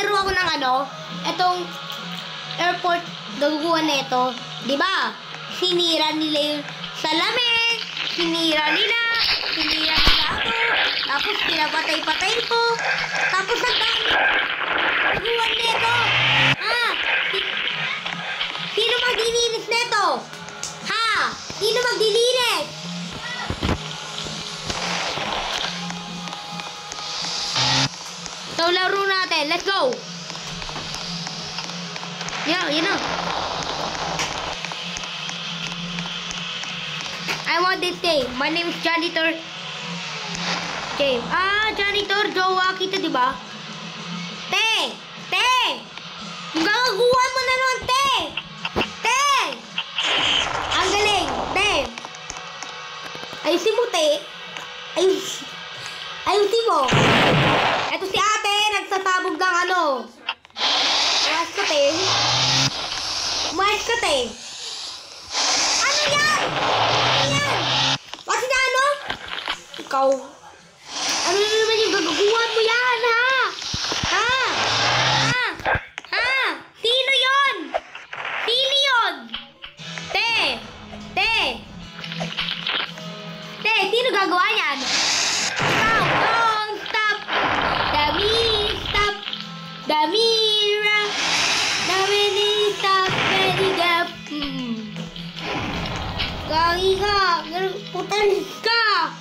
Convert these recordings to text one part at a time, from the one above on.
maglalaro ako ng etong airport gagawa na ito. Diba? Sinira nila yung salamin, sinira nila ako, tapos pinapatay-patay ko, tapos ang dami gagawa nito. Sino magdilinis nito? Ha? Sino magdilinis? So, laro natin. Let's go! Yun na. I want this game. My name is Janitor James. Janitor Jowa kita, diba? Te! Yung gagawa mo na nun, Te! Ang galing, Te! Ayusin mo, Te. Ayusin mo. Eto si ate, nagsasabog ng Umayos ka, Te. Ano yan? Kasi na Ikaw. Ano naman yung gagawa mo yan, ha? Sino yun? Te, sino gagawa yan? Ikaw, don't stop. The mirror. The minute stop, ready up. Gagi ka. Putalis ka.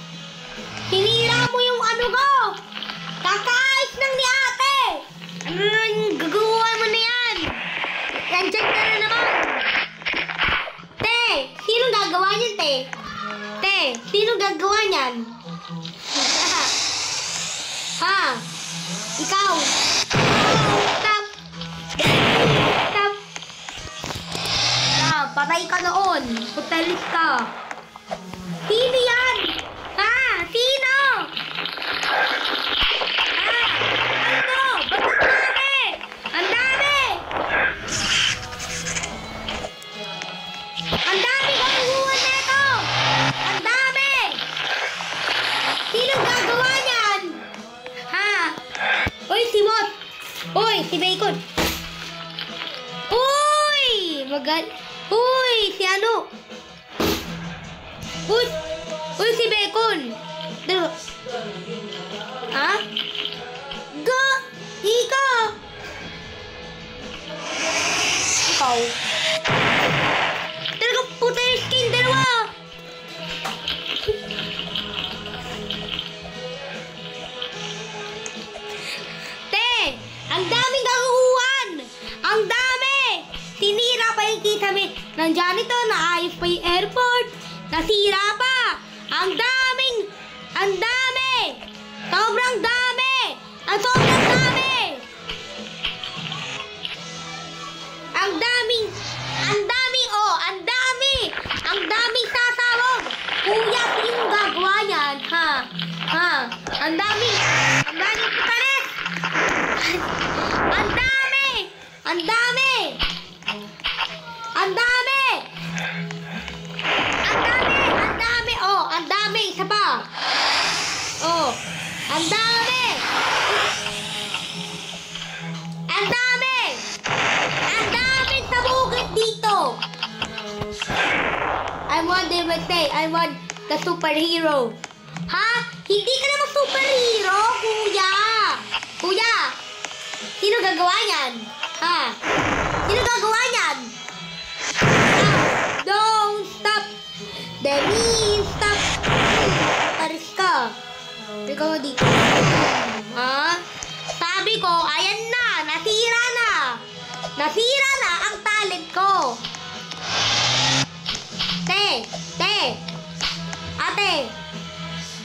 Sinira mo yung ko. Kakaayos lang ni ate. Ano na yung gagawa mo na yan? Yan-check ka na naman. Te, sino gagawa niyan, Te? Sino gagawa niyan? Ha? Ikaw. Stop. Patay ka noon. Putalis ka. Sino yan? Ha? Sino? Ba't ang dami? Ang dami gagawa nito. Ang dami. Sino gagawa niyan? Ha? Uy, si Mot. Uy, si Bacon. Uy, Uy, si Uy, si Bacon. Ha? Ikaw. Talaga puta yung skin, dalawa. Te, ang daming gagawan. Ang dami. Sinira pa yung kita ng janitor, naayos pa yung airport. Nasira pa. Ang dami. Sobrang dami. Ang daming sasawag. Kuya, sino gagawa yan? Ha? Ang daming putalis. Ang dami. Isa pa. Ang dami. Ang daming sabugit dito. I want the superhero. Ha? Hindi ka naman superhero, kuya. Sino gagawa yan? Ha? Sino gagawa yan? Don't stop. Stop. Paris ka. Ikaw dito. Ha? Sabi ko, ayan na. Nasira na ang talent ko.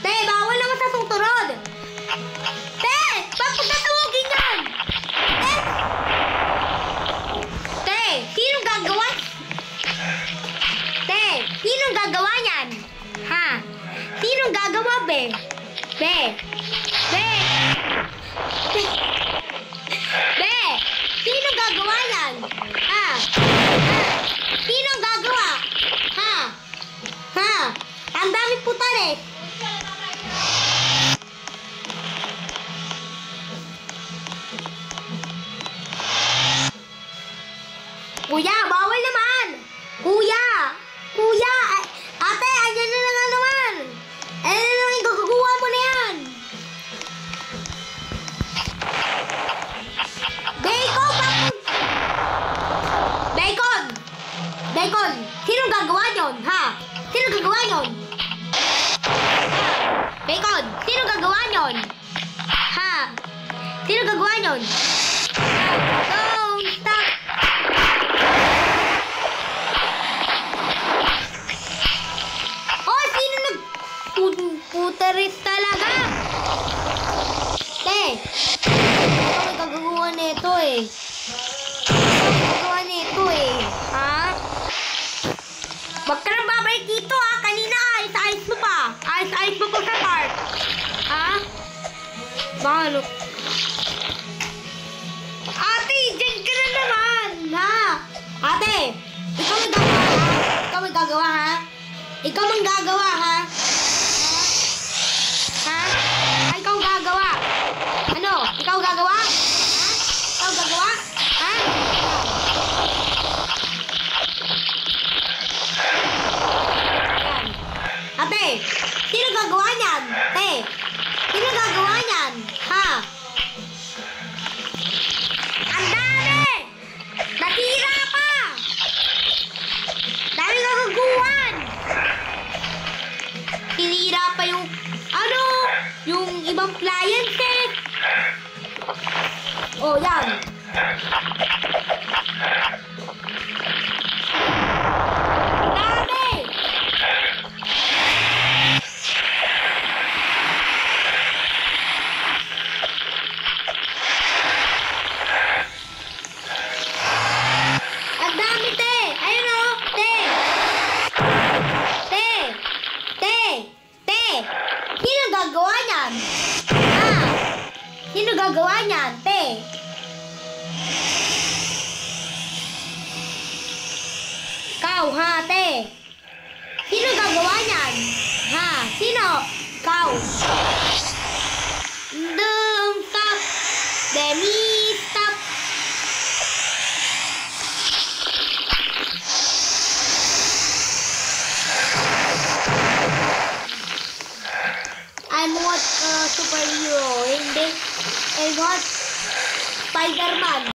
Te, bawal naman sa susunod. Te, bakit tatawagin yan? Te, sino gagawa? Te, sino gagawa yan? Ha? Sino gagawa, be? Sino gagawa yan? Ha? Sino gagawa? Ha? Ang dami putalis. Kuya, bawal naman! Kuya! Kuya! Ate, andyan na nga naman! Ano na lang igagawa mo na yan? Bacon! Bacon! Bacon! Sino gagawa nyon, ha? Sino gagawa nyon? Bacon! Sino gagawa nyon? Ha? Sino gagawa nyon? Don't stop! Oh, sino nagputarit talaga? Te! Ikaw may gagawa nito eh. Gagawa nito eh. Ha? Wag ka nang babalik dito ha. Kanina ayos-ayos mo pa. Ayos-ayos mo pa sa park. Ha? Baka ano? Ate, dyan ka na naman. Ha? Ate, ikaw may gagawa ha? Ikaw may gagawa ha? Ikaw mang gagawa ha? Ha? Ay, ikaw gagawa. Ano? Ikaw gagawa? Ha? Ikaw gagawa? Ha? Ayan. Ate, sino gagawa niyan? Te, sino gagawa niyan? Ha? Ang dami! Natira pa! Dami gagaguhan! Tinira pa yung, ano, yung ibang appliances. Oh, yan. Dami! Ang dami, te! Ayun o, te! Te! Te! Te! Sino gagawa niyan? Ha? Sino gagawa niyan, te? Ikaw, ha, te? Sino gagawa niyan? Ha? Sino? Ikaw. Don't stop. Demi, stop. I'm what superhero. Hindi. I'm what Spider-Man.